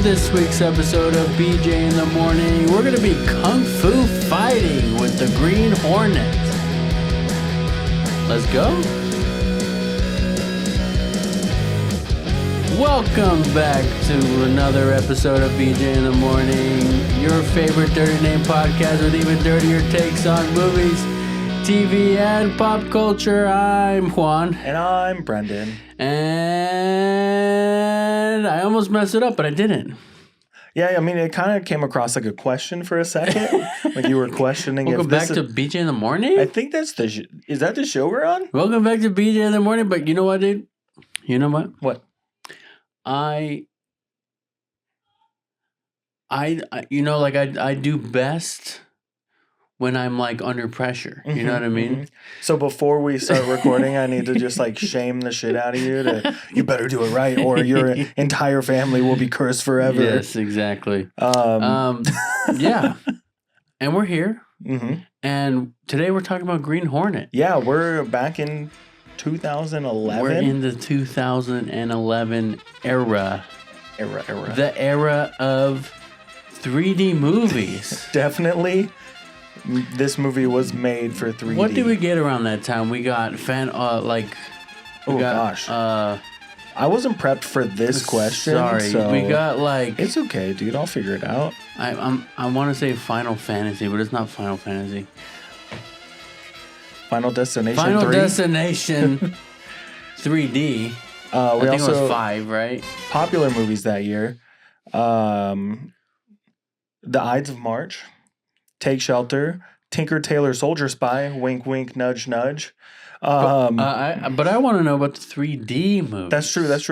this week's episode of BJ in the Morning, we're going to be kung fu fighting with the Green Hornet. Let's go. Welcome back to another episode of BJ in the Morning, your favorite Dirty Name podcast with even dirtier takes on movies, TV, and pop culture. I'm Juan. And I'm Brendan. And I almost messed it up, but I didn't. Yeah, I mean, it kind of came across like a question for a second. Like you were questioning Welcome back to BJ in the Morning? I think that's the... Is that the show we're on? Welcome back to BJ in the Morning, but you know what, dude? You know what? What? I do best when I'm like under pressure. You know what I mean? Mm-hmm. So before we start recording, I need to just like shame the shit out of you. You better do it right, or your entire family will be cursed forever. Yes, exactly. Yeah, and we're here, and today we're talking about Green Hornet. Yeah, we're back in 2011. We're in the 2011 era. The era of 3D movies. Definitely. This movie was made for 3D. What did we get around that time? We got gosh. I wasn't prepped for this question. Sorry, so we got like... It's okay, dude. I'll figure it out. I want to say Final Fantasy, but it's not Final Fantasy. Final Destination 3? Final Destination 3D. I think it was 5, right? Popular movies that year. The Ides of March. Take Shelter, Tinker Tailor Soldier Spy, wink, wink, nudge, nudge. But I want to know about the 3D movies. That's true. What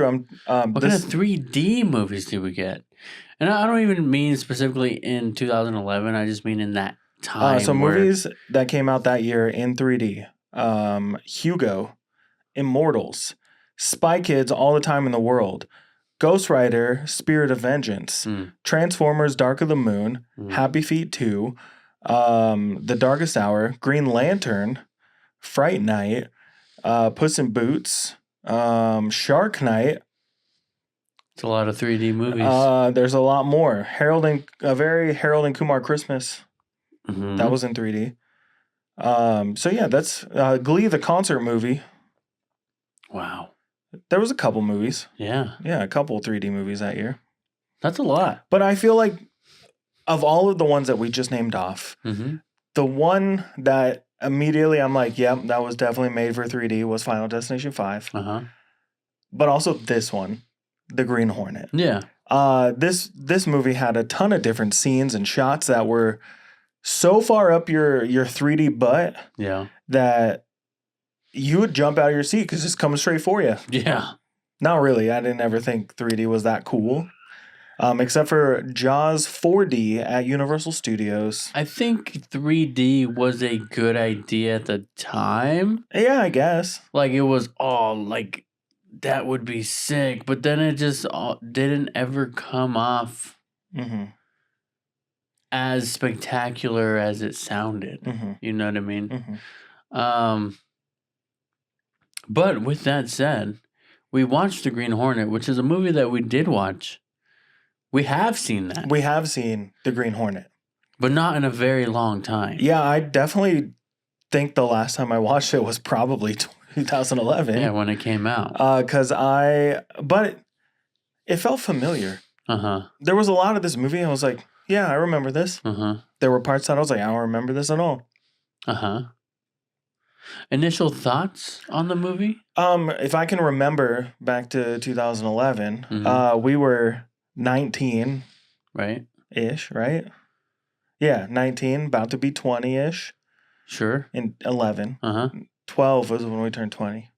kind of 3D movies did we get? And I don't even mean specifically in 2011. I just mean in that time. Movies that came out that year in 3D. Hugo, Immortals, Spy Kids, All the Time in the World, Ghost Rider, Spirit of Vengeance, Transformers, Dark of the Moon, Happy Feet 2, The Darkest Hour, Green Lantern, Fright Night, Puss in Boots, Shark Night. It's a lot of 3D movies. There's a lot more. Harold and Kumar Christmas. That was in 3D. That's Glee, the concert movie. Wow. There was a couple movies. Yeah. Yeah, a couple 3D movies that year. That's a lot. But I feel like of all of the ones that we just named off, the one that immediately I'm like, yep, that was definitely made for 3D was Final Destination 5. But also this one, The Green Hornet. Yeah. This movie had a ton of different scenes and shots that were so far up your 3D butt that you would jump out of your seat because it's coming straight for you. Yeah. Not really. I didn't ever think 3D was that cool. Except for Jaws 4D at Universal Studios. I think 3D was a good idea at the time. Yeah, I guess. Like, it was all, like, that would be sick. But then it just didn't ever come off as spectacular as it sounded. You know what I mean? But with that said, we watched The Green Hornet, which is a movie that we did watch. We have seen that. We have seen The Green Hornet. But not in a very long time. Yeah, I definitely think the last time I watched it was probably 2011. Yeah, when it came out. But it felt familiar. There was a lot of this movie, and I was like, yeah, I remember this. There were parts that I was like, I don't remember this at all. Initial thoughts on the movie? If I can remember back to 2011, we were 19. Right? Right? Yeah, 19, about to be 20-ish. Sure. In 11. 12 was when we turned 20.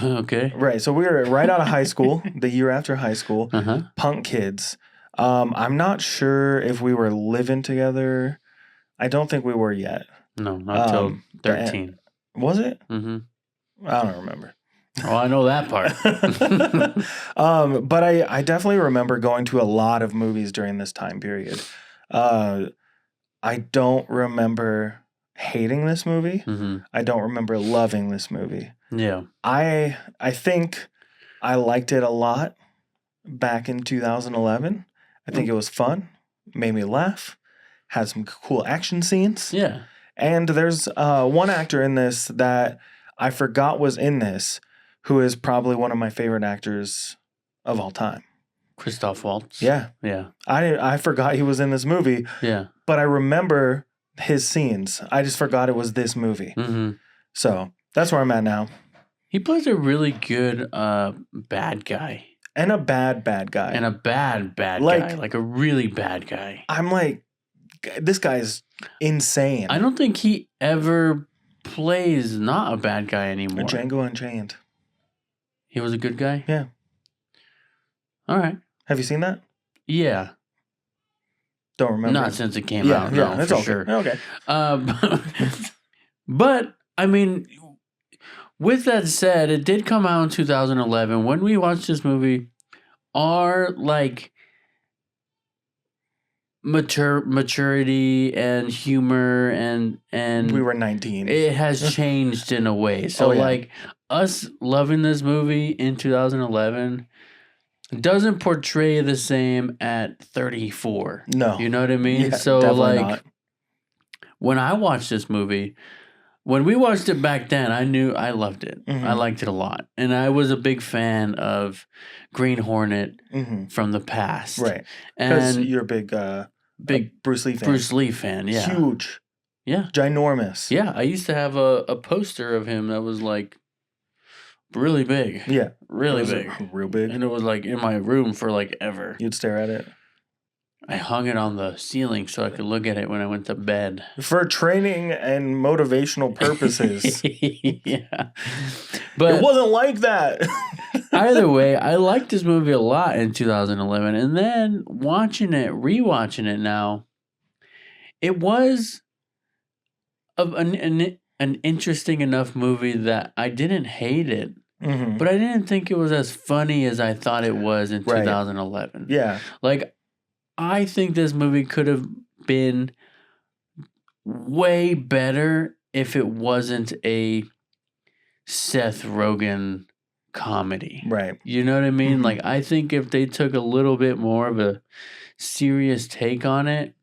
Okay. Right, so we were right out of high school, the year after high school. Punk kids. I'm not sure if we were living together. I don't think we were yet. No, not until 13. Was it? I don't remember. Oh, I know that part. But I definitely remember going to a lot of movies during this time period. I don't remember hating this movie. I don't remember loving this movie. Yeah. I think I liked it a lot back in 2011. I think it was fun, made me laugh, had some cool action scenes. Yeah. And there's one actor in this that I forgot was in this, who is probably one of my favorite actors of all time. Christoph Waltz. Yeah. Yeah. I forgot he was in this movie, Yeah. but I remember his scenes. I just forgot it was this movie. Mm-hmm. So that's where I'm at now. He plays a really good bad guy. And a bad guy. And a bad guy. Like a really bad guy. I'm like, this guy's insane. I don't think he ever plays not a bad guy anymore. Django Unchained. He was a good guy? Yeah. All right. Have you seen that? Yeah. Don't remember. Not since it came out. No, that's for okay. sure. Okay. But, I mean, with that said, it did come out in 2011. When we watched this movie, our, like, maturity and humor and we were 19. it has changed in a way. So, like, us loving this movie in 2011 doesn't portray the same at 34. No. You know what I mean? Yeah, so, definitely like, not. when I watched this movie, when we watched it back then, I knew I loved it. Mhm. I liked it a lot. And I was a big fan of Green Hornet from the past. Right. Because And you're a big Bruce Lee fan. Bruce Lee fan, yeah. Huge. Yeah. Ginormous. Yeah, I used to have a poster of him that was like really big. Yeah. Really It was big. real big. And it was like in my room for like ever. You'd stare at it. I hung it on the ceiling so I could look at it when I went to bed. For training and motivational purposes. Yeah. But it wasn't like that. either way, I liked this movie a lot in 2011. And then rewatching it now, it was an interesting enough movie that I didn't hate it. Mm-hmm. But I didn't think it was as funny as I thought it was in 2011. Yeah. Like, I think this movie could have been way better if it wasn't a Seth Rogen comedy. Right. You know what I mean? Mhm. Like, I think if they took a little bit more of a serious take on it,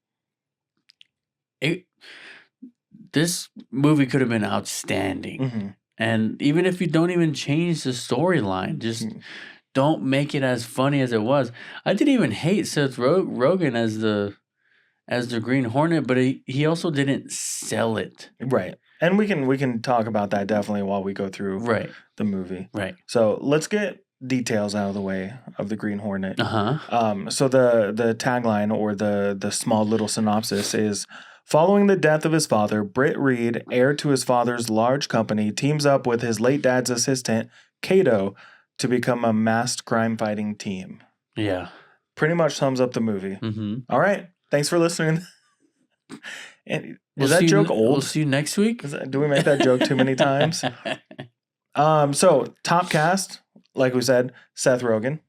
this movie could have been outstanding. Mm-hmm. And even if you don't even change the storyline, just don't make it as funny as it was. I didn't even hate Seth Rogen as the Green Hornet, but he also didn't sell it. Right. And we can talk about that definitely while we go through the movie. Right. So let's get details out of the way of the Green Hornet. Uh-huh. So the tagline or the small little synopsis is: following the death of his father, Britt Reed, heir to his father's large company, teams up with his late dad's assistant, Kato, to become a masked crime-fighting team. Yeah. Pretty much sums up the movie. Mm-hmm. All right. Thanks for listening. And is that joke old? We'll see you next week. Do we make that joke too many times? So top cast, like we said, Seth Rogen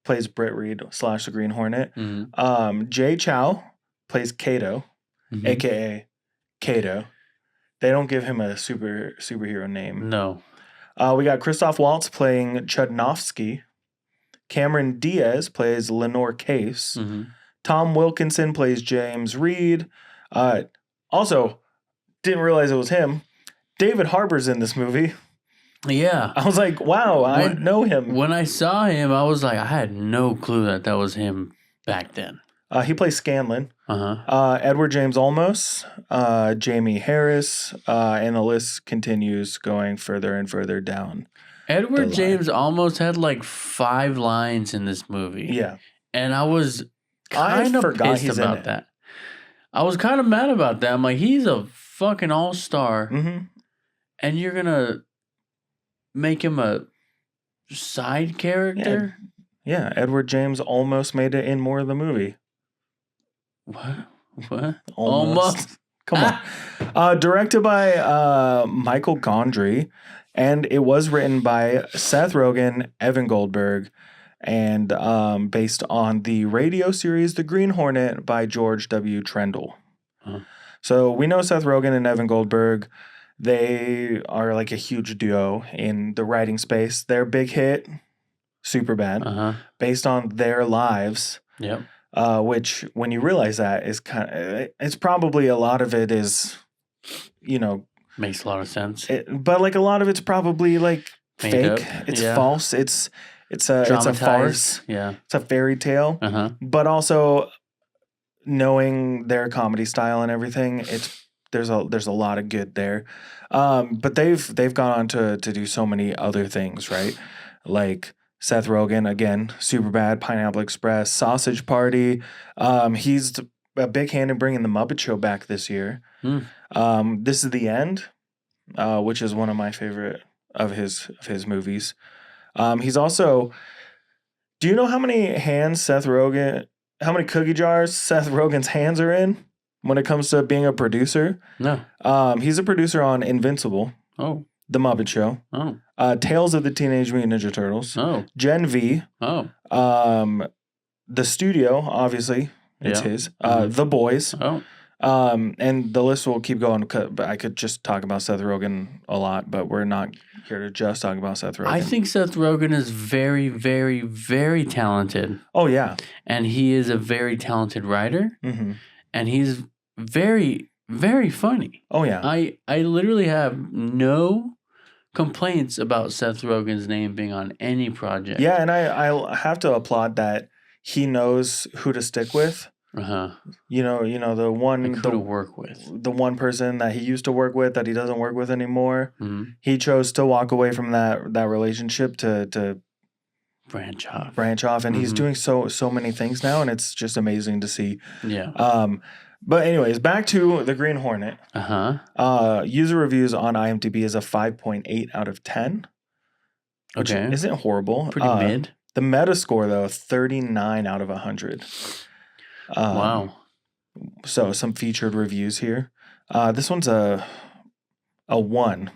plays Britt Reed / the Green Hornet. Mm-hmm. Jay Chou plays Kato, aka Kato. They don't give him a superhero name. No. We got Christoph Waltz playing Chudnovsky. Cameron Diaz plays Lenore Case. Mm-hmm. Tom Wilkinson plays James Reed. Also, didn't realize it was him. David Harbour's in this movie. Yeah. I was like, wow, I know him. When I saw him, I was like, I had no clue that was him back then. He plays Scanlan. Uh-huh. Edward James Olmos, Jamie Harris, and the list continues going further and further down. Edward James almost had like 5 lines in this movie. Yeah. And I was kind of pissed about that. I was kind of mad about that. I'm like, he's a fucking all-star. Mm-hmm. And you're going to make him a side character? Yeah, Edward James almost made it in more of the movie. What? Almost. Come on. Directed by Michel Gondry, and it was written by Seth Rogen, Evan Goldberg, and based on the radio series The Green Hornet by George W. Trendle. Huh. So we know Seth Rogen and Evan Goldberg. They are like a huge duo in the writing space. Their big hit, Superbad, based on their lives. Yep. which when you realize that is it's probably a lot of it is, Makes a lot of sense. but like a lot of it's probably like Made fake. up. It's Yeah. false. It's a Dramatized. farce. Yeah. It's a fairy tale. Uh-huh. But also knowing their comedy style and everything, there's a lot of good there. But they've gone on to do so many other things, right? Like Seth Rogen, again, Superbad, Pineapple Express, Sausage Party. He's a big hand in bringing the Muppet Show back this year. This is the End, which is one of my favorite of his movies. He's also. Do you know how many cookie jars Seth Rogen's hands are in when it comes to being a producer? No. He's a producer on Invincible. Oh. The Muppet Show. Oh. Tales of the Teenage Mutant Ninja Turtles. Oh. Gen V. Oh. The Studio, obviously. It's his. The Boys. Oh. And the list will keep going. But I could just talk about Seth Rogen a lot, but we're not here to just talk about Seth Rogen. I think Seth Rogen is very, very, very talented. Oh, yeah. And he is a very talented writer. Mm-hmm. And he's very, very funny. Oh, yeah. I literally have no complaints about Seth Rogen's name being on any project. Yeah, and I have to applaud that he knows who to stick with. Uh-huh. The one Like who to work with. The one person that he used to work with that he doesn't work with anymore. Mm-hmm. He chose to walk away from that relationship to branch off. And he's doing so many things now, and it's just amazing to see. Yeah. But anyways, back to the Green Hornet. Uh-huh. User reviews on IMDb is a 5.8 out of 10. Which isn't horrible. Pretty mid. The Metascore though, 39 out of 100. Wow. So some featured reviews here. This one's a 1.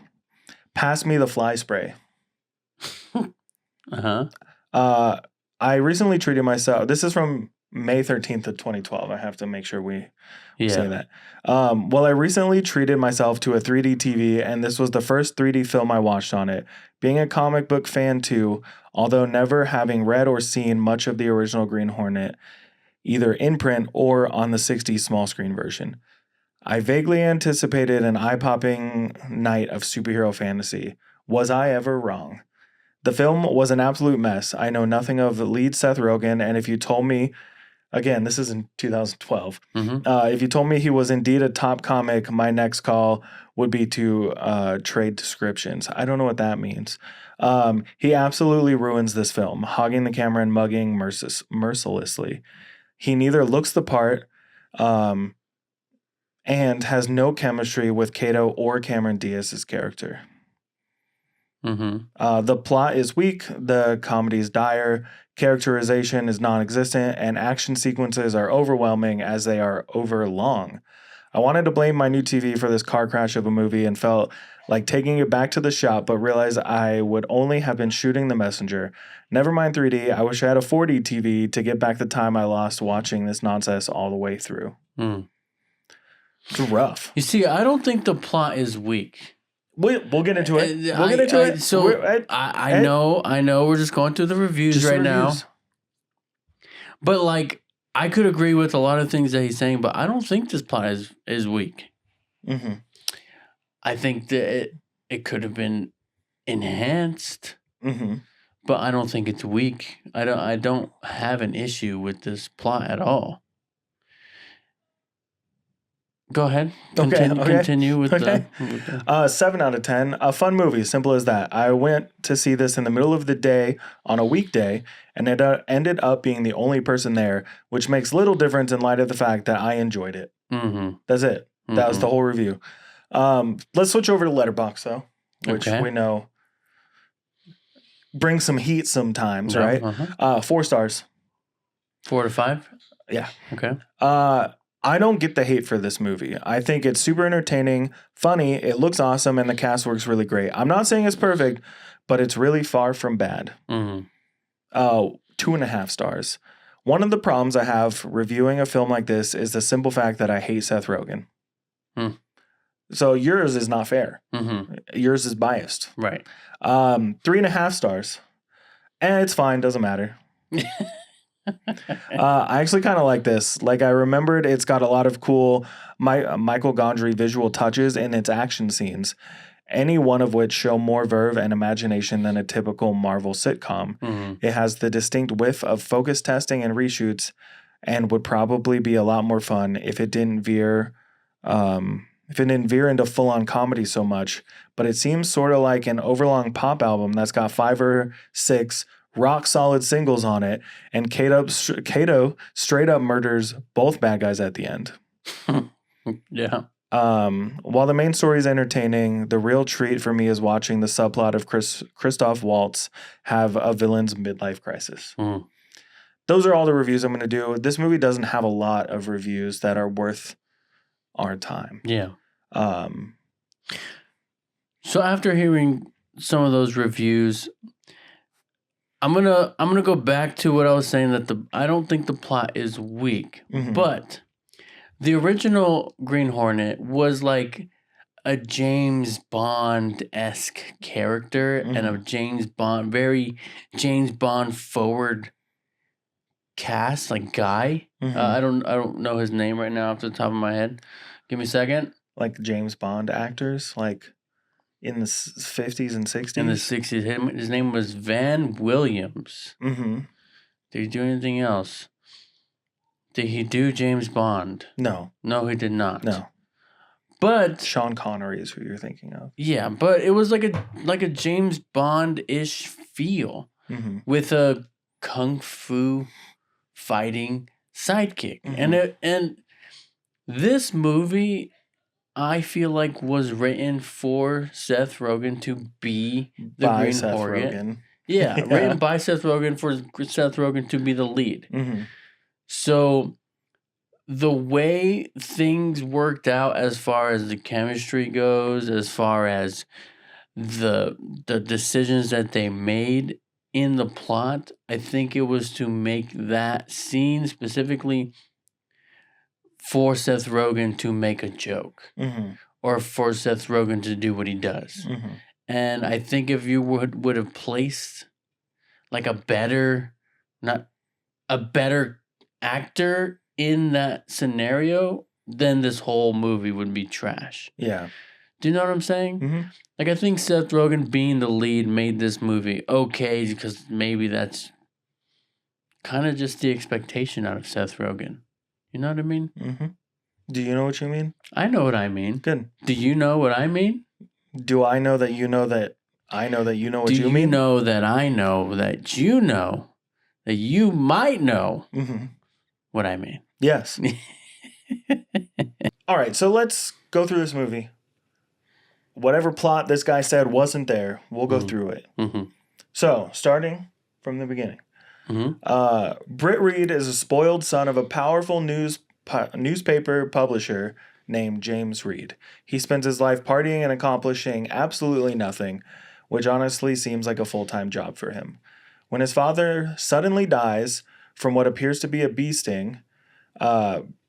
Pass me the fly spray. Uh-huh. I recently treated myself. This is from May 13th of 2012. I have to make sure we say that. Well, I recently treated myself to a 3D TV, and this was the first 3D film I watched on it. Being a comic book fan too, although never having read or seen much of the original Green Hornet, either in print or on the 60s small screen version. I vaguely anticipated an eye-popping night of superhero fantasy. Was I ever wrong? The film was an absolute mess. I know nothing of lead Seth Rogen, and if you told me, again, this is in 2012, if you told me he was indeed a top comic, my next call would be to trade descriptions. I don't know what that means. He absolutely ruins this film, hogging the camera and mugging mercilessly. He neither looks the part and has no chemistry with Kato or Cameron Diaz's character. The plot is weak, the comedy is dire, characterization is non-existent, and action sequences are overwhelming as they are overlong. I wanted to blame my new TV for this car crash of a movie and felt like taking it back to the shop, but realized I would only have been shooting the messenger. Never mind 3D, I wish I had a 4D TV to get back the time I lost watching this nonsense all the way through. It's rough. You see, I don't think the plot is weak. We'll get into it. We'll get into it. So I know we're just going through the reviews right now. But like, I could agree with a lot of things that he's saying, but I don't think this plot is weak. I think that it could have been enhanced, but I don't think it's weak. I don't have an issue with this plot at all. Go ahead. Continue with the 7 out of 10. A fun movie, simple as that. I went to see this in the middle of the day on a weekday, and it ended up being the only person there, which makes little difference in light of the fact that I enjoyed it. That's it. That was the whole review. Let's switch over to Letterboxd, though, which we know brings some heat sometimes, right? 4 stars. 4 to 5? Yeah. Okay. I don't get the hate for this movie. I think it's super entertaining, funny, it looks awesome, and the cast works really great. I'm not saying it's perfect, but it's really far from bad. 2.5 stars. One of the problems I have reviewing a film like this is the simple fact that I hate Seth Rogen. So yours is not fair. Yours is biased. Right. 3.5 stars. And it's fine, doesn't matter. I actually kind of like this. Like, I remembered it's got a lot of cool Michel Gondry visual touches in its action scenes, any one of which show more verve and imagination than a typical Marvel sitcom. Mm-hmm. It has the distinct whiff of focus testing and reshoots, and would probably be a lot more fun if it didn't veer into full-on comedy so much. But it seems sort of like an overlong pop album that's got 5 or 6 rock-solid singles on it, and Kato straight up murders both bad guys at the end. Yeah. While the main story is entertaining, the real treat for me is watching the subplot of Christoph Waltz have a villain's midlife crisis. Mm. Those are all the reviews I'm going to do. This movie doesn't have a lot of reviews that are worth our time. Yeah. Um, So after hearing some of those reviews, I'm gonna go back to what I was saying, that I don't think the plot is weak, Mhm. but the original Green Hornet was like a James Bond-esque character and a very James Bond forward cast, like guy. I don't know his name right now off the top of my head. Give me a second. Like James Bond actors, like in the 50s and 60s. In the 60s, his name was Van Williams. Mm-hmm. Did he do anything else? Did he do James Bond? No. No, he did not. No. But Sean Connery is who you're thinking of. yeah, but it was like a James Bond-ish feel with a kung fu fighting sidekick. And this movie, I feel like, was written for Seth Rogen to be the By Green Seth Hornet. Rogen. Yeah, written by Seth Rogen for Seth Rogen to be the lead. Mm-hmm. So the way things worked out as far as the chemistry goes, as far as the decisions that they made in the plot, I think it was to make that scene specifically for Seth Rogen to make a joke or for Seth Rogen to do what he does. And I think if you would have placed like a better actor in that scenario, then this whole movie would be trash. Yeah. Do you know what I'm saying? Like, I think Seth Rogen being the lead made this movie okay, because maybe that's kind of just the expectation out of Seth Rogen. You know what I mean? Do you know what you mean? I know what I mean. Good. Do you know what I mean? Do I know that you know that I know that you know what you mean? Do you know that I know that you know that you might know what I mean? Yes. All right, so let's go through this movie. Whatever plot this guy said wasn't there, we'll go through it. So, starting from the beginning. Britt Reed is a spoiled son of a powerful newspaper publisher named James Reed. He spends his life partying and accomplishing absolutely nothing, which honestly seems like a full-time job for him. When his father suddenly dies from what appears to be a bee sting,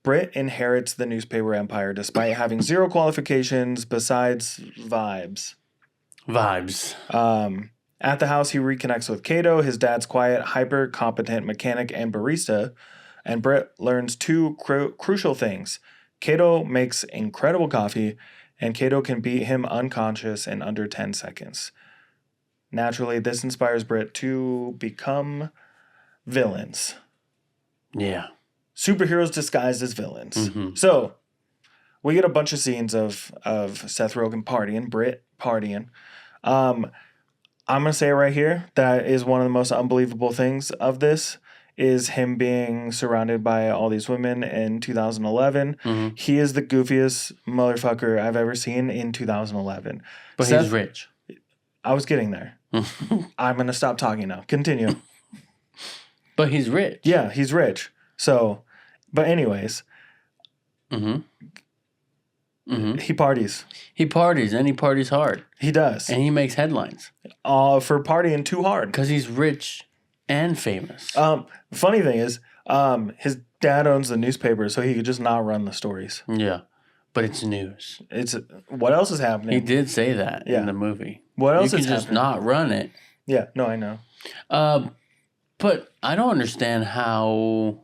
Britt inherits the newspaper empire despite having zero qualifications besides vibes. At the house, he reconnects with Kato, his dad's quiet, hyper-competent mechanic and barista, and Britt learns 2 crucial things. Kato makes incredible coffee, and Kato can beat him unconscious in under 10 seconds. Naturally, this inspires Britt to become villains. Yeah. Superheroes disguised as villains. So, we get a bunch of scenes of Seth Rogen partying, Britt partying. I'm going to say it right here. That is one of the most unbelievable things of this, is him being surrounded by all these women in 2011. He is the goofiest motherfucker I've ever seen in 2011. But he's rich. I was getting there. I'm going to stop talking now. Continue. But he's rich. Yeah, he's rich. So, but anyways. He parties. He parties, and he parties hard. He does. And he makes headlines. For partying too hard. Because he's rich and famous. Funny thing is, his dad owns the newspaper, so he could just not run the stories. Yeah. But it's news. What else is happening? He did say that in the movie. What else is happening? You can just happening? not run it. Yeah. No, I know. But I don't understand how.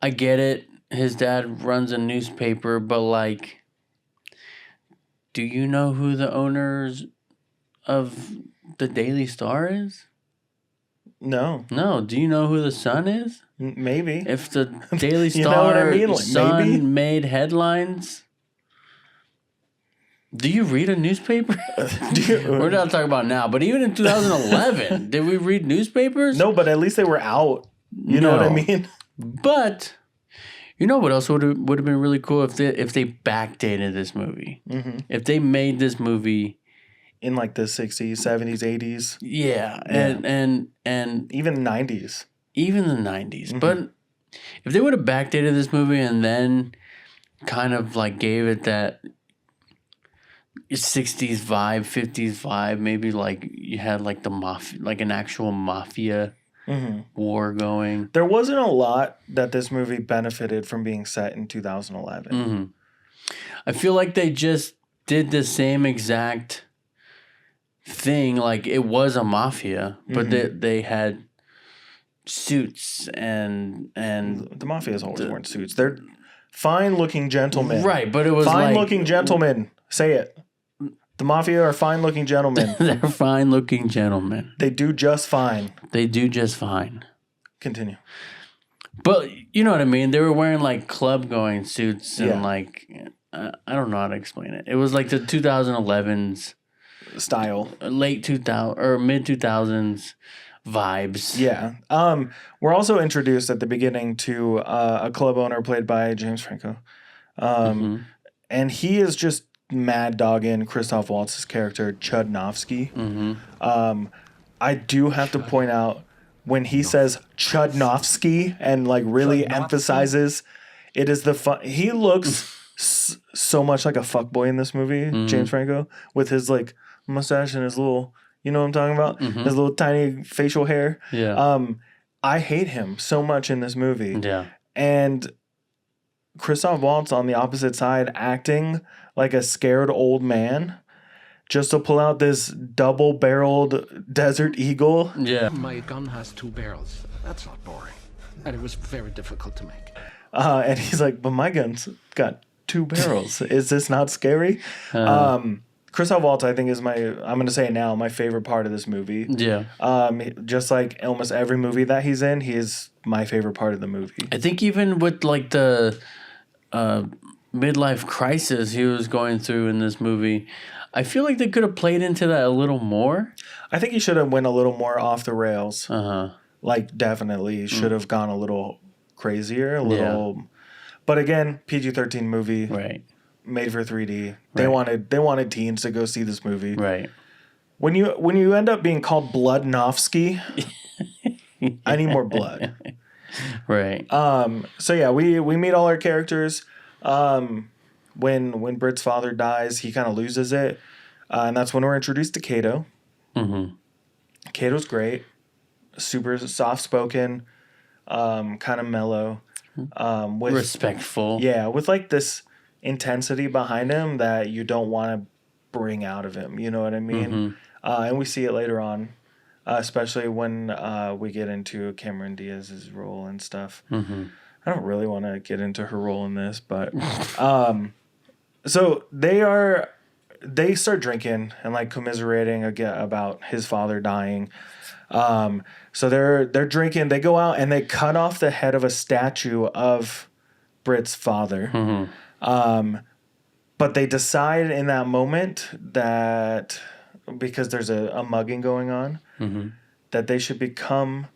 I get it. His dad runs a newspaper, but like, do you know who the owners of the Daily Star is? No. No. Do you know who the Sun is? Maybe. If the Daily Star You know what I mean? Like, Sun maybe? made headlines. Do you read a newspaper? We're not talking about now, but even in 2011, did we read newspapers? No, but at least they were out. You know what I mean? But you know what else would have been really cool if they backdated this movie. Mm-hmm. If they made this movie in like the 60s, 70s, 80s. Yeah, and even 90s. Even the 90s. Mm-hmm. But if they would have backdated this movie and then kind of like gave it that 60s vibe, 50s vibe, maybe like you had like the mafia, like an actual mafia war going. There wasn't a lot that this movie benefited from being set in 2011. Mm-hmm. I feel like they just did the same exact thing. Like it was a mafia, but they had suits and the mafias always wearing suits. They're fine-looking gentlemen. Right, but it was fine-looking gentlemen. Say it. The mafia are fine-looking gentlemen. They're fine-looking gentlemen. They do just fine. They do just fine. Continue. But you know what I mean? They were wearing like club-going suits and like I don't know how to explain it. It was like the 2011s style, late 2000 or mid 2000s vibes. Yeah. We're also introduced at the beginning to a club owner played by James Franco, and he is just mad dogging Christoph Waltz's character Chudnovsky. I do have to point out when he says Chudnovsky and like really emphasizes it is the fun. He looks so much like a fuckboy in this movie, James Franco, with his like mustache and his little, you know what I'm talking about? His little tiny facial hair. Yeah. I hate him so much in this movie. Yeah. And Christoph Waltz on the opposite side acting like a scared old man just to pull out this double-barreled Desert Eagle. Yeah. My gun has 2 barrels. That's not boring. And it was very difficult to make. And he's like, but my gun's got 2 barrels. Is this not scary? Christoph Waltz, I think, is I'm going to say it now, my favorite part of this movie. Yeah. Just like almost every movie that he's in, he is my favorite part of the movie. I think even with like the midlife crisis he was going through in this movie, I feel like they could have played into that a little more. I think he should have went a little more off the rails. Like, definitely should have gone a little crazier, a little. But again, PG-13 movie. Right. Made for 3D. They wanted teens to go see this movie. Right. When you end up being called Bloodnovsky, I need more blood. Right. So yeah, we meet all our characters. When Britt's father dies, he kind of loses it, and that's when we're introduced to Kato. Kato's great, super soft spoken, kind of mellow, with respectful. Yeah, with like this intensity behind him that you don't want to bring out of him. You know what I mean? And we see it later on, especially when we get into Cameron Diaz's role and stuff. I don't really want to get into her role in this, but so they start drinking and like commiserating again about his father dying. So they're drinking. They go out and they cut off the head of a statue of Britt's father. But they decide in that moment that because there's a mugging going on, that they should become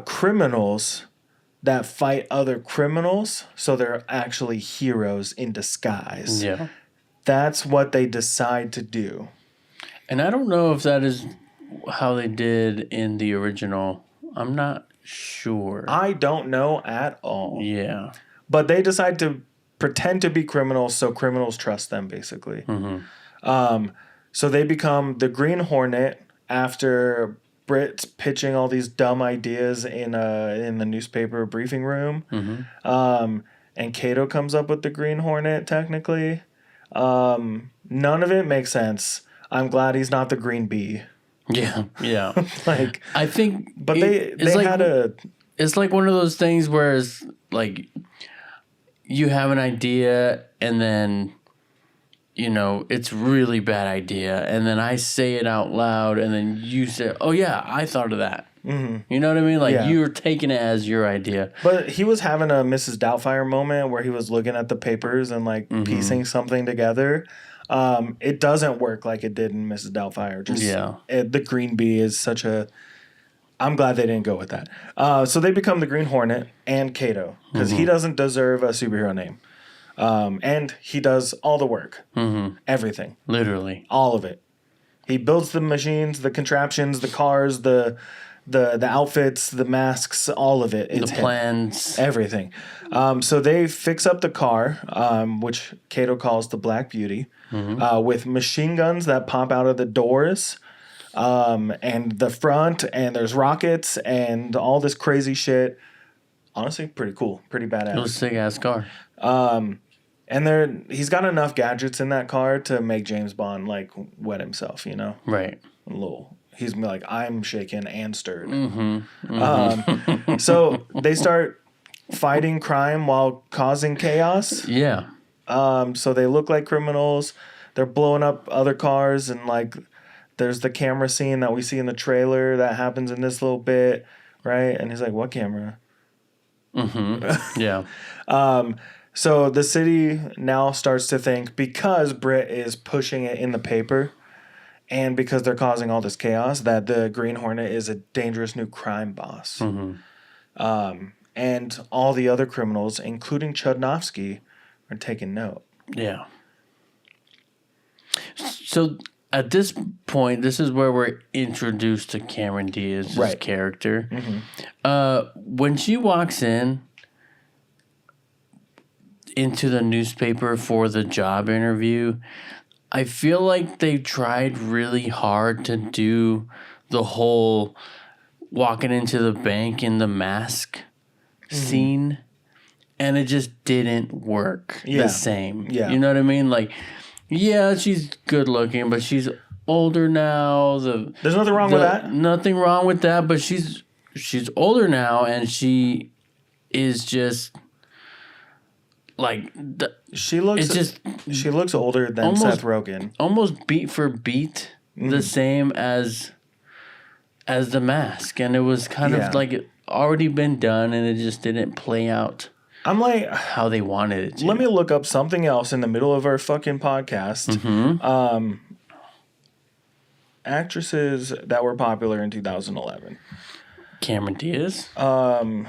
criminals that fight other criminals, so they're actually heroes in disguise. Yeah. That's what they decide to do. And I don't know if that is how they did in the original. I'm not sure. I don't know at all. Yeah. But they decide to pretend to be criminals so criminals trust them, basically. So they become the Green Hornet after Britt's pitching all these dumb ideas in the newspaper briefing room. And Kato comes up with the Green Hornet, technically. None of it makes sense. I'm glad he's not the Green Bee. Yeah. Like, I think, but they like, had a. It's like one of those things where it's like you have an idea and then, you know, it's really bad idea, and then I say it out loud, and then you say, "Oh yeah, I thought of that." Mm-hmm. You know what I mean? Like you're taking it as your idea. But he was having a Mrs. Doubtfire moment where he was looking at the papers and like piecing something together. It doesn't work like it did in Mrs. Doubtfire. The Green Bee is such a. I'm glad they didn't go with that. So they become the Green Hornet and Kato because he doesn't deserve a superhero name. And he does all the work. Everything. Literally. All of it. He builds the machines, the contraptions, the cars, the outfits, the masks, all of it. It's the plans. Everything. So they fix up the car, which Kato calls the Black Beauty, with machine guns that pop out of the doors and the front, and there's rockets and all this crazy shit. Honestly, pretty cool. Pretty badass. It was a sick-ass car. And he's got enough gadgets in that car to make James Bond like wet himself, you know? Right. A little. He's gonna be like, I'm shaken and stirred. So they start fighting crime while causing chaos. Yeah. So they look like criminals. They're blowing up other cars, and like there's the camera scene that we see in the trailer that happens in this little bit, right? And he's like, what camera? Yeah. So the city now starts to think, because Britt is pushing it in the paper and because they're causing all this chaos, that the Green Hornet is a dangerous new crime boss. And all the other criminals, including Chudnovsky, are taking note. Yeah. So at this point, this is where we're introduced to Cameron Diaz's character. When she walks into the newspaper for the job interview, I feel like they tried really hard to do the whole walking into the bank in the mask scene, and it just didn't work the same. Yeah. You know what I mean? Like, yeah, she's good looking, but she's older now. There's nothing wrong with that. Nothing wrong with that, but she's older now, and she is just like she looks older than Seth Rogen. Almost beat for beat the same as The Mask, and it was kind of like it already been done, and it just didn't play out. I'm like how they wanted it to. Let me look up something else in the middle of our fucking podcast. Actresses that were popular in 2011. Cameron Diaz. Here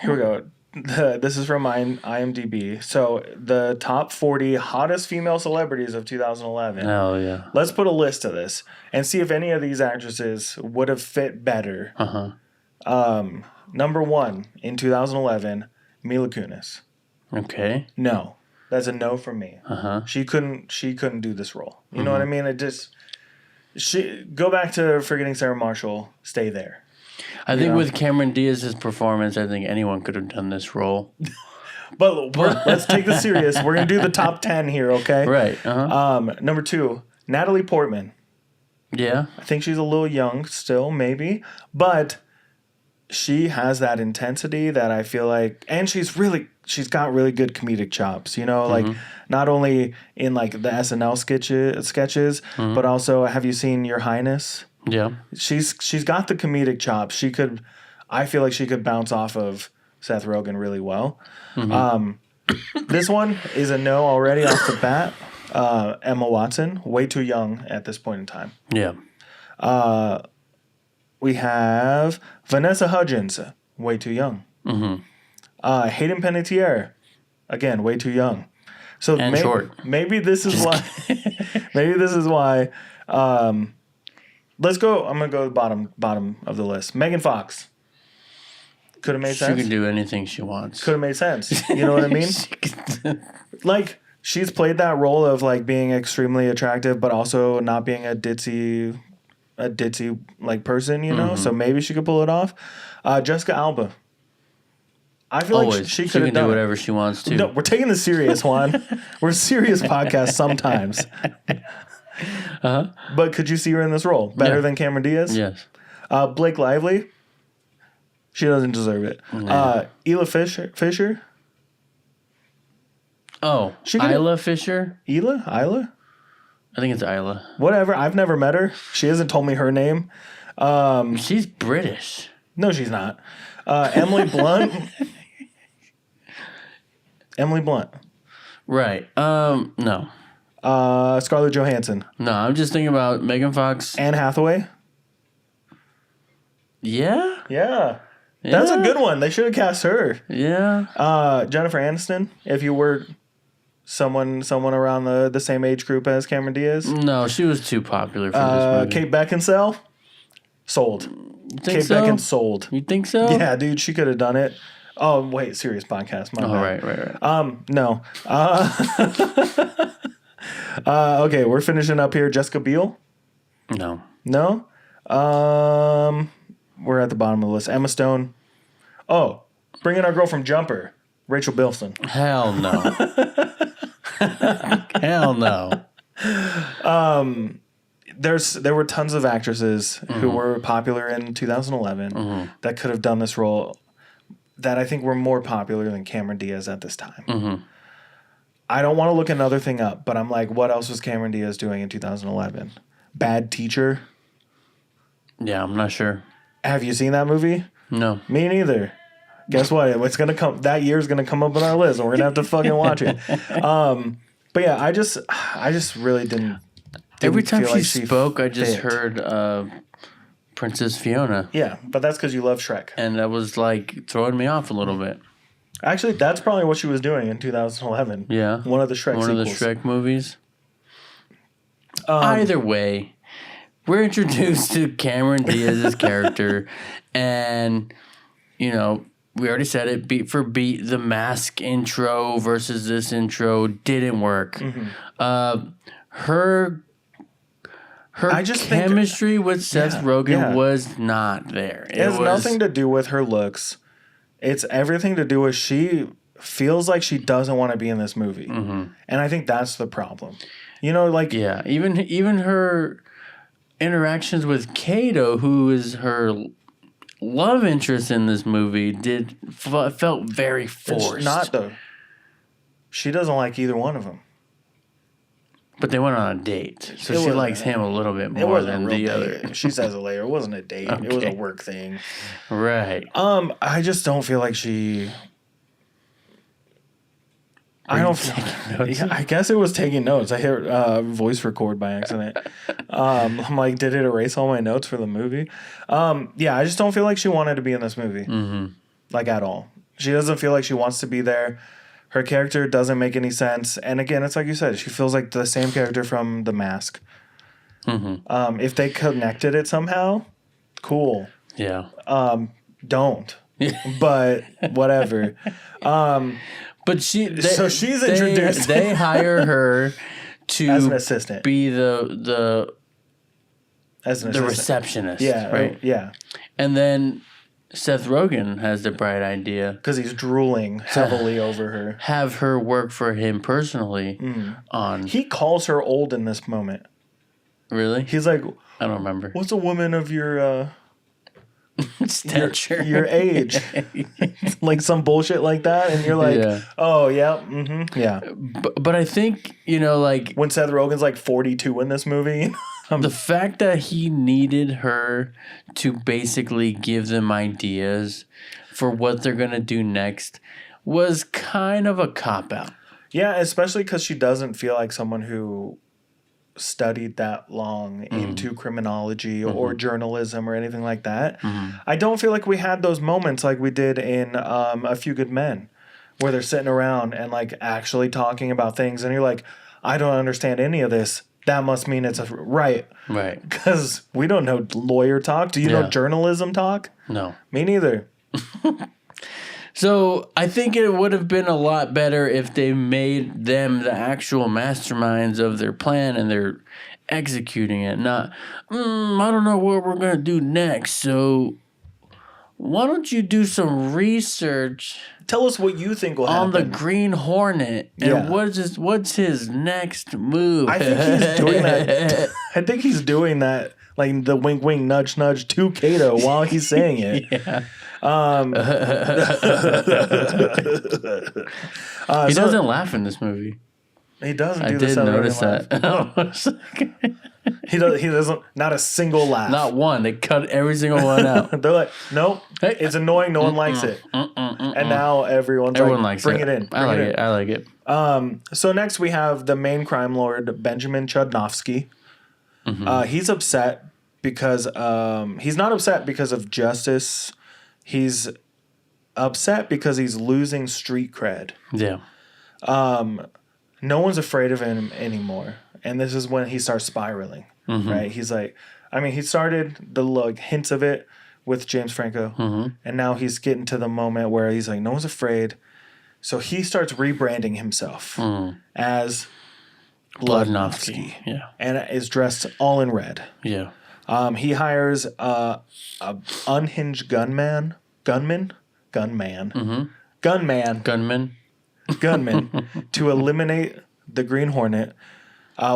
we go. This is from IMDb. So the top 40 hottest female celebrities of 2011. Oh yeah. Let's put a list of this and see if any of these actresses would have fit better. Number 1 in 2011, Mila Kunis. Okay. No, that's a no from me. She couldn't do this role. You know what I mean? Go back to Forgetting Sarah Marshall. Stay there. I think with Cameron Diaz's performance, I think anyone could have done this role. But let's take this serious. We're going to do the top 10 here, okay? Right. Number 2, Natalie Portman. Yeah. I think she's a little young still, maybe. But she has that intensity that I feel like... And she's got really good comedic chops, you know? Like, not only in, like, the SNL sketches, but also, have you seen Your Highness? Yeah. She's got the comedic chops. I feel like she could bounce off of Seth Rogen really well. This one is a no already off the bat. Emma Watson, way too young at this point in time. Yeah. We have Vanessa Hudgens, way too young. Hayden Panettiere, again, way too young. So short. Maybe this is why. Maybe this is why. Let's go. I'm gonna go to the bottom of the list. Megan Fox. Could have made sense. She can do anything she wants. Could have made sense. You know what I mean? Like, she's played that role of like being extremely attractive, but also not being a ditzy like person. You know, so maybe she could pull it off. Jessica Alba. I feel like she could have do whatever she wants to. No, we're taking this serious, Juan. We're a serious podcast sometimes. But could you see her in this role? Better than Cameron Diaz? Yes. Blake Lively? She doesn't deserve it. Ela Fisher? Oh, Isla Fisher? Isla? I think it's Isla. Whatever. I've never met her. She hasn't told me her name. She's British. No, she's not. Emily Blunt? Emily Blunt. Right. No. Scarlett Johansson. No, I'm just thinking about Megan Fox. Anne Hathaway? Yeah? Yeah. That's a good one. They should have cast her. Yeah. Jennifer Aniston, if you were someone around the same age group as Cameron Diaz. No, she was too popular for this movie. Kate Beckinsale? Sold. You think Kate so? Beckinsale sold. You think so? Yeah, dude, she could have done it. Oh, wait, serious podcast. My bad. Right. No. Okay, we're finishing up here. Jessica Biel? No. No? We're at the bottom of the list. Emma Stone. Oh, bring in our girl from Jumper, Rachel Bilson. Hell no. Hell no. There were tons of actresses who were popular in 2011 that could have done this role that I think were more popular than Cameron Diaz at this time. I don't want to look another thing up, but I'm like, what else was Cameron Diaz doing in 2011? Bad Teacher? Yeah, I'm not sure. Have you seen that movie? No. Me neither. Guess what? It's gonna come. That year's gonna come up on our list, and we're gonna have to fucking watch it. But yeah, I just really didn't. Every time feel she like spoke, I just fit. heard Princess Fiona. Yeah, but that's because you love Shrek. And that was like throwing me off a little bit. Actually, that's probably what she was doing in 2011. Yeah. One of the Shrek sequels. One of the Shrek movies. Either way, we're introduced to Cameron Diaz's character, and, you know, we already said it, beat for beat, the Mask intro versus this intro didn't work. Her chemistry with Seth Rogen was not there. It has nothing to do with her looks. It's everything to do with she feels like she doesn't want to be in this movie. And I think that's the problem. You know, like... Yeah, even her interactions with Kato, who is her love interest in this movie, felt very forced. It's not, though. She doesn't like either one of them. But they went on a date, so she likes him a little bit more than the other. She says it later. It wasn't a date. Okay. It was a work thing. Right. I just don't feel like she... I guess it was taking notes. I hit voice record by accident. I'm like, did it erase all my notes for the movie? Yeah, I just don't feel like she wanted to be in this movie. Like, at all. She doesn't feel like she wants to be there. Her character doesn't make any sense. And again, it's like you said, she feels like the same character from The Mask. If they connected it somehow, cool. Yeah. Don't. But whatever. But she's introduced. They hire her to as an assistant, be the assistant. receptionist. Yeah, right. Yeah, and then Seth Rogen has the bright idea because he's drooling heavily over her. Have her work for him personally. He calls her old in this moment. Really? He's like, I don't remember. What's a woman of your stature, your age, like some bullshit like that, and you're like, oh yeah, yeah. But I think, you know, like when Seth Rogen's like 42 in this movie, the fact that he needed her to basically give them ideas for what they're gonna do next was kind of a cop out. Yeah, especially because she doesn't feel like someone who studied that long into criminology or journalism or anything like that. I don't feel like we had those moments like we did in A Few Good Men, where they're sitting around and like actually talking about things, and you're like, I don't understand any of this. That must mean it's right. Because we don't know lawyer talk. Do you know journalism talk? No. Me neither. So I think it would have been a lot better if they made them the actual masterminds of their plan and they're executing it. Not, I don't know what we're going to do next, so why don't you do some research Tell us what you think will on happen. the Green Hornet and what's his next move? I think he's doing that. I think he's doing that, like the wink, wink, nudge, nudge to Kato while he's saying it. Yeah. He So- doesn't laugh in this movie. He doesn't I do the did Seth Rogen notice laugh. that. I was like, He doesn't. Not a single laugh. not one. They cut every single one out. They're like, nope. Hey. It's annoying. No one likes it. And now everyone likes bring it. it in. I like it. I like it. So next we have the main crime lord, Benjamin Chudnovsky. He's upset because he's not upset because of justice. He's upset because he's losing street cred. Yeah. No one's afraid of him anymore. And this is when he starts spiraling, right? He's like, I mean, he started the hints of it with James Franco. And now he's getting to the moment where he's like, no one's afraid. So he starts rebranding himself as Bloodnovsky. Yeah. And is dressed all in red. Yeah. He hires a unhinged gunman to eliminate the Green Hornet,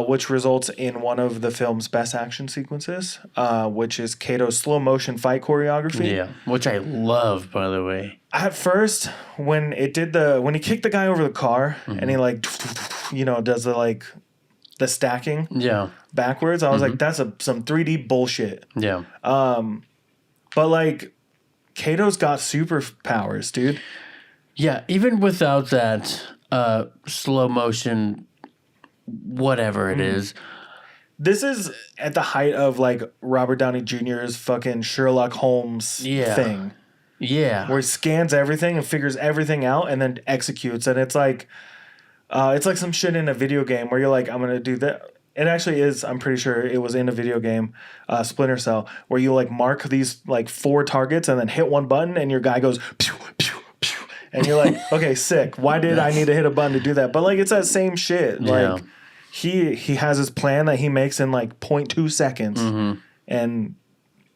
which results in one of the film's best action sequences, which is Kato's slow motion fight choreography. Yeah. Which I love, by the way. At first, when he kicked the guy over the car and he does the stacking backwards, I was like, that's some 3D bullshit. Yeah. But Kato's got superpowers, dude. Yeah, even without that slow motion, whatever it is. This is at the height of Robert Downey Jr.'s fucking Sherlock Holmes thing. Yeah. Where he scans everything and figures everything out and then executes. And it's like some shit in a video game where you're like, I'm going to do that. It actually is. I'm pretty sure it was in a video game, Splinter Cell, where you mark these 4 targets and then hit one button and your guy goes pew, pew, pew. And you're like, okay, sick. Why did I need to hit a button to do that? But it's that same shit. Yeah. He has his plan that he makes in 0.2 seconds. And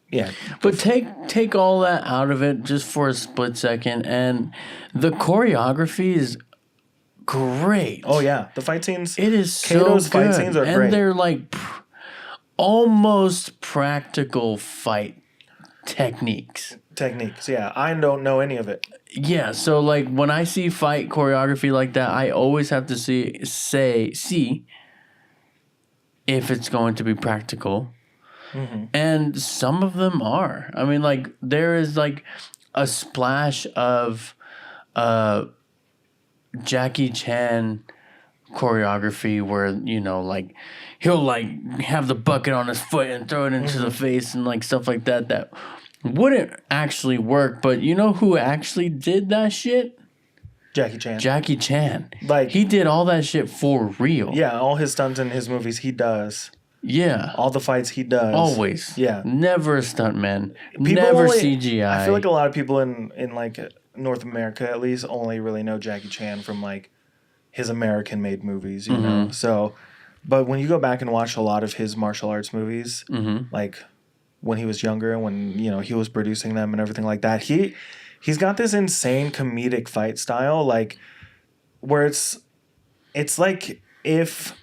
yeah. But take all that out of it just for a split second, and the choreography is great. Oh yeah, the fight scenes. It is Kato's so good. fight scenes are and great. They're almost practical fight techniques. Yeah. I don't know any of it. Yeah, so when I see fight choreography like that, I always have to see if it's going to be practical. And some of them are. I mean, there is a splash of Jackie Chan choreography where, he'll have the bucket on his foot and throw it into the face and stuff like that wouldn't actually work. But you know who actually did that shit? Jackie Chan. He did all that shit for real. Yeah, all his stunts in his movies he does. Yeah. All the fights he does. Always. Yeah. Never a stuntman. Never CGI. I feel like a lot of people in North America at least only really know Jackie Chan from his American made movies, you know. So, but when you go back and watch a lot of his martial arts movies, when he was younger and when he was producing them and everything like that, he's got this insane comedic fight style, where it's like if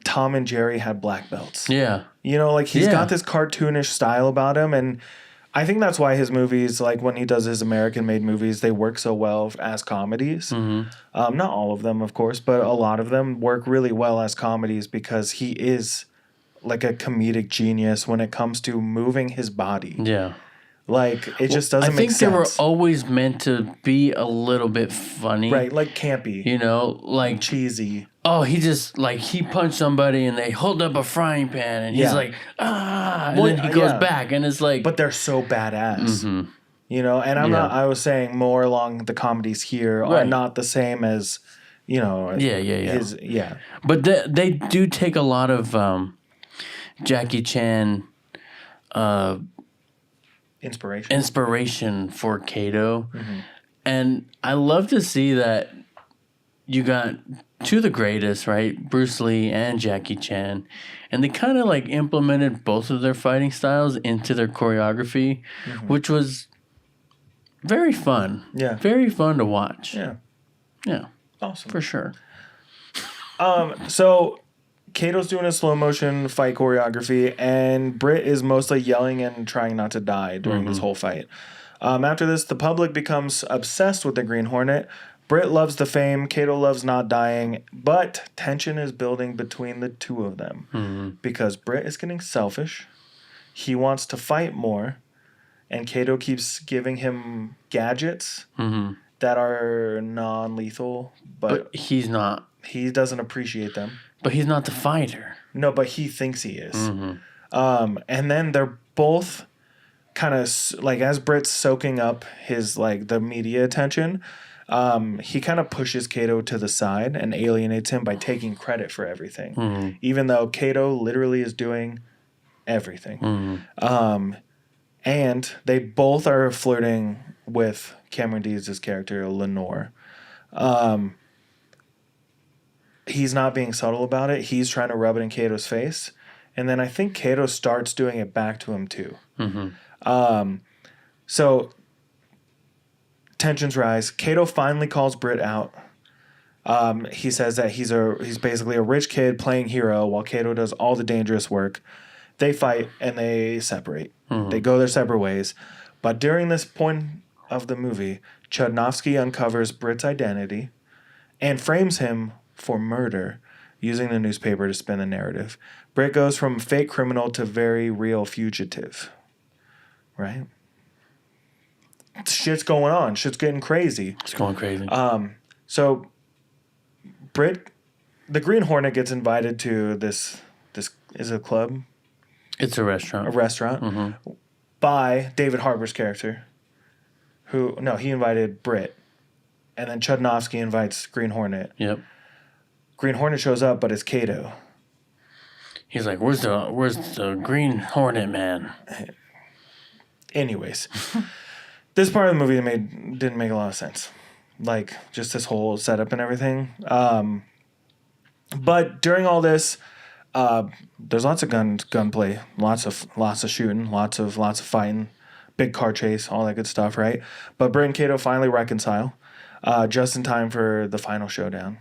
Tom and Jerry had black belts. Yeah. He's got this cartoonish style about him, and I think that's why his movies, when he does his American-made movies, they work so well as comedies. Not all of them, of course, but a lot of them work really well as comedies because he is a comedic genius when it comes to moving his body. Yeah. It just doesn't make sense. I think they were always meant to be a little bit funny. Right, campy. Cheesy. Oh, he just, he punched somebody and they hold up a frying pan and he's and then he goes back and it's But they're so badass. And I was saying more along the comedies here are not the same as, Yeah. But they do take a lot of Jackie Chan inspiration for Kato. And I love to see that you got two of the greatest, right? Bruce Lee and Jackie Chan. And they kind of implemented both of their fighting styles into their choreography, which was very fun. Yeah. Very fun to watch. Yeah. Yeah. Awesome. For sure. So Kato's doing a slow motion fight choreography, and Britt is mostly yelling and trying not to die during this whole fight. After this, the public becomes obsessed with the Green Hornet. Britt loves the fame, Kato loves not dying, but tension is building between the two of them because Britt is getting selfish. He wants to fight more, and Kato keeps giving him gadgets that are non-lethal, but he's not. He doesn't appreciate them. But he's not the fighter. No, but he thinks he is. And then they're both kind of like, as Britt's soaking up his like the media attention, he kind of pushes Kato to the side and alienates him by taking credit for everything, even though Kato literally is doing everything. And they both are flirting with Cameron Diaz's character, Lenore. He's not being subtle about it. He's trying to rub it in Kato's face. And then I think Kato starts doing it back to him too. So tensions rise. Kato finally calls Britt out. He says that he's basically a rich kid playing hero while Kato does all the dangerous work. They fight and they separate. They go their separate ways. But during this point of the movie, Chudnovsky uncovers Britt's identity and frames him for murder, using the newspaper to spin the narrative. Britt goes from fake criminal to very real fugitive. Right? Shit's going on. Shit's getting crazy. It's going crazy. So Britt, the Green Hornet, gets invited to this is it a club? It's a restaurant. A restaurant by David Harbour's character. He invited Britt. And then Chudnovsky invites Green Hornet. Yep. Green Hornet shows up, but it's Kato. He's like, where's the Green Hornet man? Anyways, this part of the movie didn't make a lot of sense. Like, just this whole setup and everything. But during all this, there's lots of gunplay, lots of shooting, lots of fighting, big car chase, all that good stuff, right? But Britt and Kato finally reconcile, just in time for the final showdown.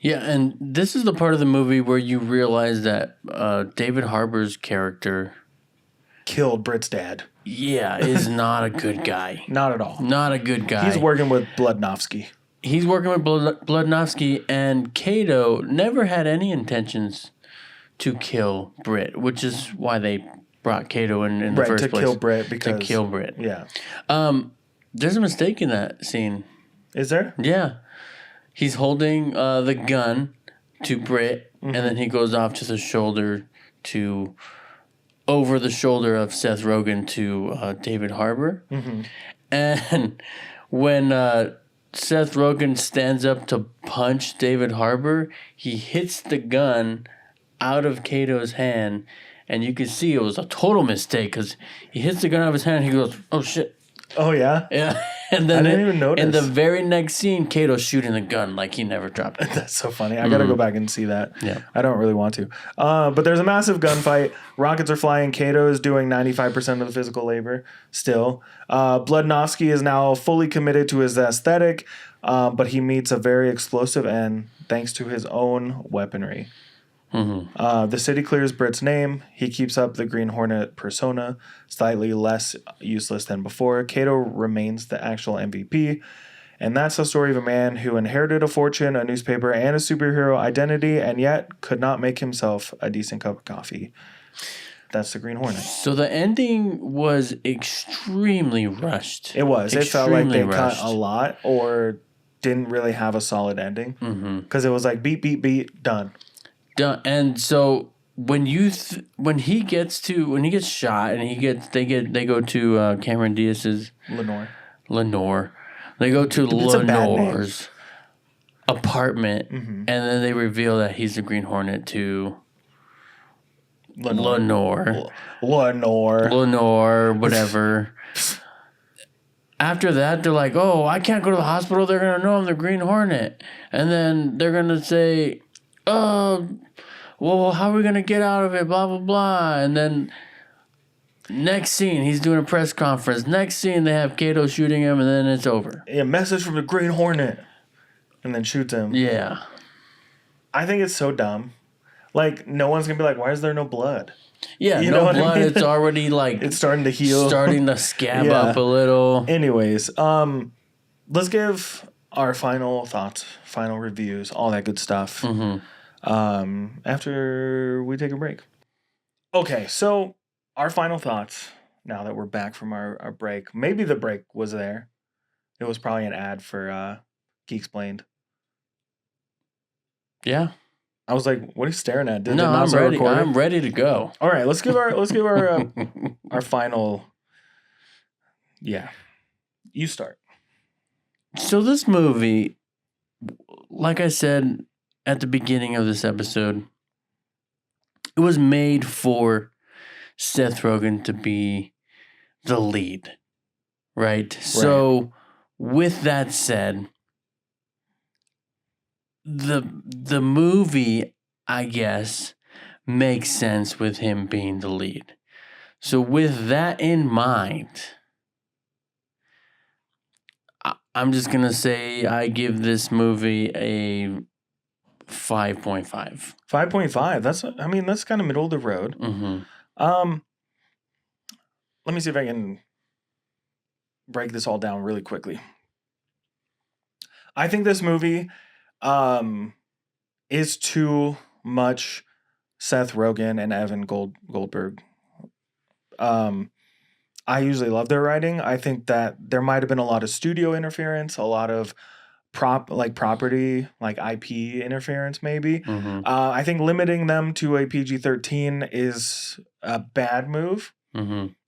Yeah, and this is the part of the movie where you realize that David Harbour's character killed Britt's dad. Yeah, is not a good guy. Not at all. Not a good guy. He's working with Bludnovsky. He's working with Bludnovsky, and Kato never had any intentions to kill Britt, which is why they brought Kato in the first place. To kill Britt. Because, to kill Britt. Yeah. There's a mistake in that scene. Is there? Yeah. He's holding the gun to Britt, and then he goes off to the shoulder over the shoulder of Seth Rogen to David Harbour. And when Seth Rogen stands up to punch David Harbour, he hits the gun out of Kato's hand, and you can see it was a total mistake because he hits the gun out of his hand and he goes, "Oh shit." Oh, yeah? Yeah. And then I didn't even notice. In the very next scene, Kato's shooting the gun like he never dropped it. That's so funny. I got to go back and see that. Yeah. I don't really want to. But there's a massive gunfight. Rockets are flying. Kato is doing 95% of the physical labor still. Bludnovsky is now fully committed to his aesthetic, but he meets a very explosive end thanks to his own weaponry. The city clears Britt's name. He keeps up the Green Hornet persona, slightly less useless than before. Kato remains the actual MVP. And that's the story of a man who inherited a fortune, a newspaper, and a superhero identity, and yet could not make himself a decent cup of coffee. That's the Green Hornet. So the ending was extremely rushed. It was. It felt like they rushed. cut a lot or didn't really have a solid ending. Because it was like beat, beat, beat, done. And so when he gets shot and they go to Cameron Diaz's Lenore. They go to Lenore's apartment, and then they reveal that he's the Green Hornet to Lenore, whatever. After that, they're like, "Oh, I can't go to the hospital. They're gonna know I'm the Green Hornet," and then they're gonna say, "Oh, well, how are we gonna get out of it?" Blah blah blah, and then Next scene, he's doing a press conference. Next scene, they have Kato shooting him, and then it's over. A message from the Green Hornet. And then shoots him. Yeah. I think it's so dumb. Like, no one's going to be like, why is there no blood? Yeah, you no blood. I mean? It's already like... It's starting to heal. Starting to scab up a little. Anyways, let's give our final thoughts, final reviews, all that good stuff. After we take a break. Okay, so our final thoughts, now that we're back from our break. Maybe the break was there. It was probably an ad for Geeksplained. Yeah. I was like, "What are you staring at?" No, I'm ready. I'm ready to go. All right, let's give our our final. Yeah, you start. So this movie, like I said at the beginning of this episode, it was made for Seth Rogen to be the lead, right? So with that said, the movie, I guess, makes sense with him being the lead. So with that in mind, I'm just going to say I give this movie a 5.5. 5.5. That's kind of middle of the road. Let me see if I can break this all down really quickly. I think this movie is too much Seth Rogen and Evan Goldberg. I usually love their writing. I think that there might have been a lot of studio interference, a lot of property, like IP interference, maybe. I think limiting them to a PG-13 is a bad move.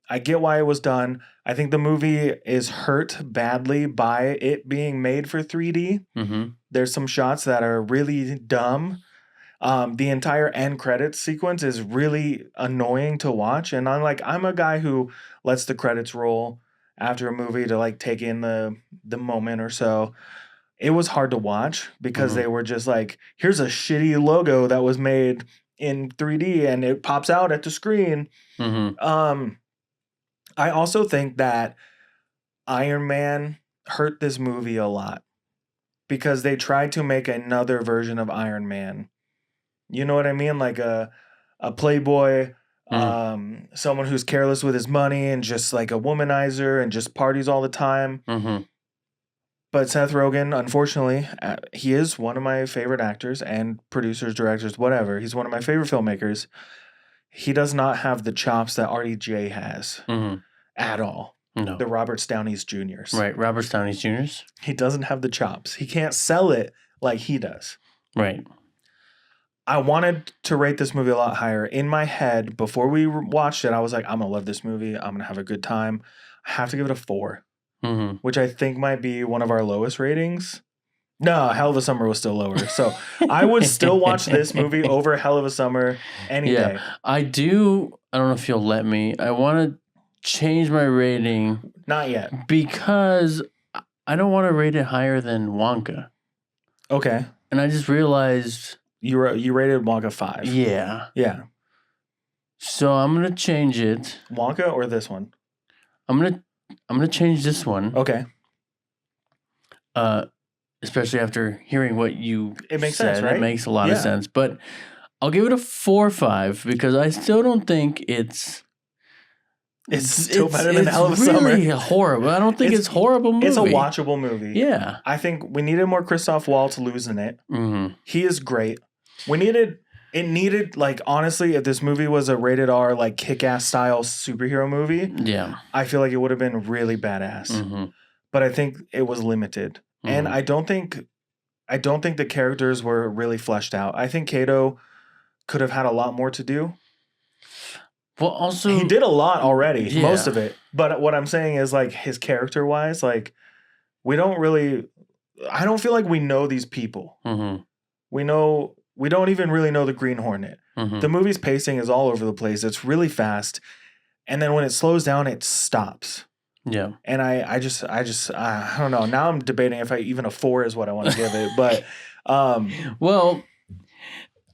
I get why it was done. I think the movie is hurt badly by it being made for 3D. There's some shots that are really dumb. The entire end credits sequence is really annoying to watch. And I'm a guy who lets the credits roll after a movie to like take in the moment or so. It was hard to watch because they were just like, here's a shitty logo that was made in 3D and it pops out at the screen. I also think that Iron Man hurt this movie a lot because they tried to make another version of Iron Man. You know what I mean? Like a playboy, someone who's careless with his money and just like a womanizer and just parties all the time. But Seth Rogen, unfortunately, he is one of my favorite actors and producers, directors, whatever. He's one of my favorite filmmakers. He does not have the chops that RDJ has at all. No. The Robert Downey Jr.'s. Right, Robert Downey Jr.'s. He doesn't have the chops. He can't sell it like he does. Right. I wanted to rate this movie a lot higher. In my head, before we watched it, I was like, I'm going to love this movie. I'm going to have a good time. I have to give it a 4, which I think might be one of our lowest ratings. No, Hell of a Summer was still lower. So I would still watch this movie over Hell of a Summer any day. I don't know if you'll let me. I want to change my rating. Not yet. Because I don't want to rate it higher than Wonka. Okay. And I just realized... You rated Wonka 5. Yeah. Yeah. So I'm going to change it. Wonka or this one? I'm gonna change this one. Okay. Especially after hearing what you It makes said. sense, right? It makes a lot of sense. But I'll give it a 4.5 because I still don't think it's still better than Hell of a Summer. It's really horrible. I don't think it's horrible movie. It's a watchable movie. Yeah. I think we needed more Christoph Waltz losing it. He is great. It needed, like, honestly, if this movie was a rated R, like, kick-ass style superhero movie, I feel like it would have been really badass. But I think it was limited. And I don't think the characters were really fleshed out. I think Kato could have had a lot more to do. Well, also... He did a lot already, most of it. But what I'm saying is, like, his character-wise, like, we don't really... I don't feel like we know these people. We don't even really know the Green Hornet. The movie's pacing is all over the place. It's really fast. And then when it slows down, it stops. Yeah. And I just don't know. Now I'm debating if even a 4 is what I want to give it. But well,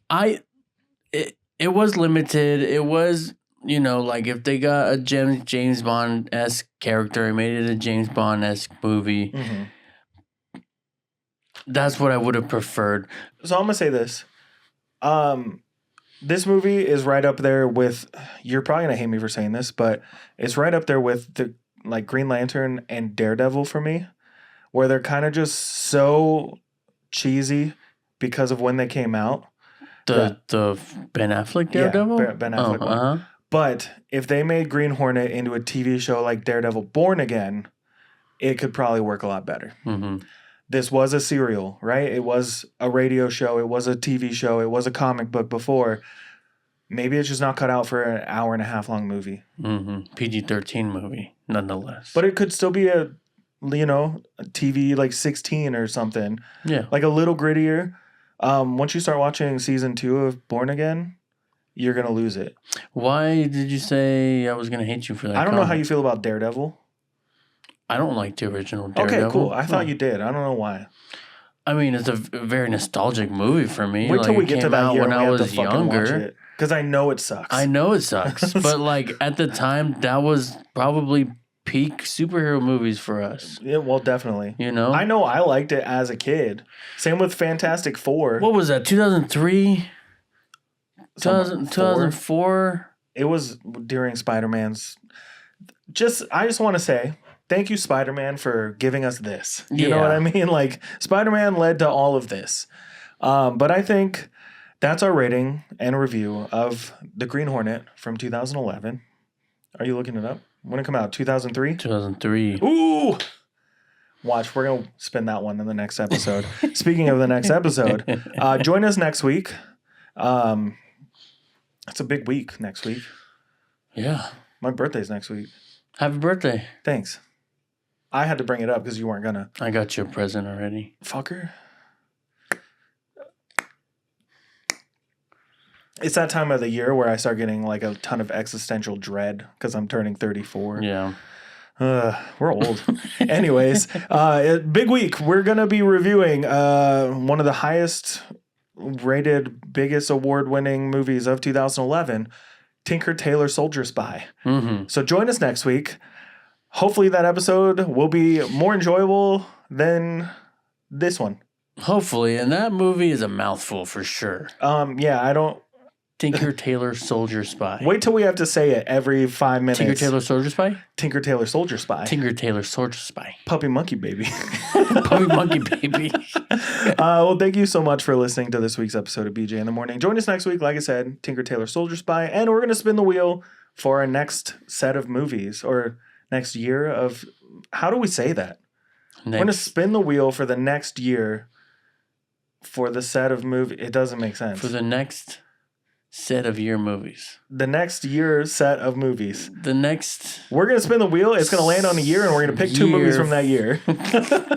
it was limited. It was you know, like if they got a James Bond-esque character and made it a James Bond-esque movie, that's what I would have preferred. So I'm gonna say this. This movie is right up there with. You're probably gonna hate me for saying this, but it's right up there with the like Green Lantern and Daredevil for me, where they're kind of just so cheesy because of when they came out. The Ben Affleck Daredevil? Yeah, Ben Affleck one. But if they made Green Hornet into a TV show like Daredevil Born Again, it could probably work a lot better. This was a serial, right? It was a radio show. It was a TV show. It was a comic book before. Maybe it's just not cut out for an hour and a half long movie. PG-13 movie, nonetheless. But it could still be a TV like 16 or something. Yeah. Like a little grittier. Once you start watching season 2 of Born Again, you're going to lose it. Why did you say I was going to hate you for that? I don't know how you feel about Daredevil. I don't like the original Daredevil. Okay, cool. I thought you did. I don't know why. I mean, it's a very nostalgic movie for me. Wait till we get to that year when I was younger. Because I know it sucks. I know it sucks. But like at the time, that was probably peak superhero movies for us. Yeah, well, definitely. You know? I know I liked it as a kid. Same with Fantastic Four. What was that, 2003? 2004? It was during Spider-Man's... I just want to say... Thank you, Spider-Man, for giving us this. You know what I mean? Like, Spider-Man led to all of this. But I think that's our rating and review of The Green Hornet from 2011. Are you looking it up? When it come out? 2003? 2003. Ooh! Watch, we're going to spin that one in the next episode. Speaking of the next episode, join us next week. It's a big week next week. Yeah. My birthday's next week. Happy birthday. Thanks. I had to bring it up because you weren't gonna. I got you a present already. Fucker. It's that time of the year where I start getting like a ton of existential dread because I'm turning 34. Yeah. We're old. Anyways, big week. We're going to be reviewing one of the highest rated, biggest award-winning movies of 2011, Tinker Tailor Soldier Spy. So join us next week. Hopefully that episode will be more enjoyable than this one. Hopefully, and that movie is a mouthful for sure. Yeah, I don't... Tinker Tailor Soldier Spy. Wait till we have to say it every 5 minutes. Tinker Tailor Soldier Spy? Tinker Tailor Soldier Spy. Tinker Tailor Soldier Spy. Puppy Monkey Baby. Puppy Monkey Baby. Well, thank you so much for listening to this week's episode of BJ in the Morning. Join us next week, like I said, Tinker Tailor Soldier Spy, and we're going to spin the wheel for our next set of movies, or next year of... How do we say that? We're going to spin the wheel for the next year for the set of movie. It doesn't make sense. For the next... set of year movies. The next year set of movies. The next... We're going to spin the wheel. It's going to land on a year, and we're going to pick 2 movies from that year.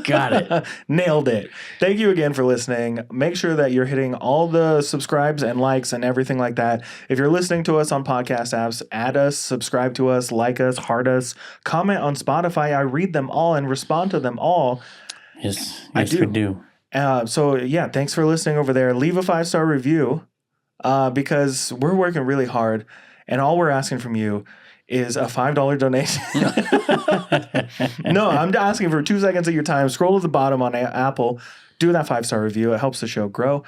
Got it. Nailed it. Thank you again for listening. Make sure that you're hitting all the subscribes and likes and everything like that. If you're listening to us on podcast apps, add us, subscribe to us, like us, heart us, comment on Spotify. I read them all and respond to them all. Yes, we do. So, yeah, thanks for listening over there. Leave a 5-star review. Because we're working really hard, and all we're asking from you is a $5 donation. No, I'm asking for 2 seconds of your time. Scroll to the bottom on Apple. Do that 5-star review. It helps the show grow.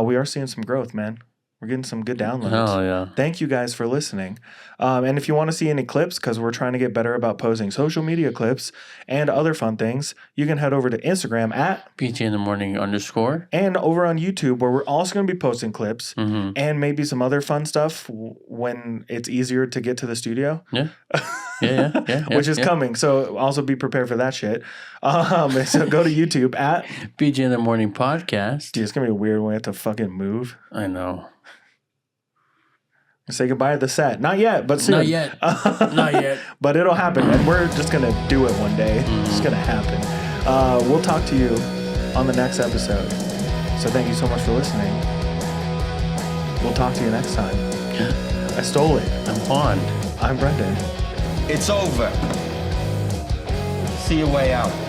We are seeing some growth, man. We're getting some good downloads. Oh, yeah. Thank you guys for listening. And if you want to see any clips, because we're trying to get better about posting social media clips and other fun things, you can head over to Instagram at BJ in the Morning _. And over on YouTube, where we're also going to be posting clips and maybe some other fun stuff when it's easier to get to the studio. Yeah. Which is coming. So also be prepared for that shit. So go to YouTube at BJ in the Morning Podcast. Dude, it's going to be weird when we have to fucking move. I know. Say goodbye to the set. Not yet, but soon. Not yet. Not yet. But it'll happen, and we're just going to do it one day. It's going to happen. We'll talk to you on the next episode. So thank you so much for listening. We'll talk to you next time. I stole it. I'm Juan. I'm Brendan. It's over. See your way out.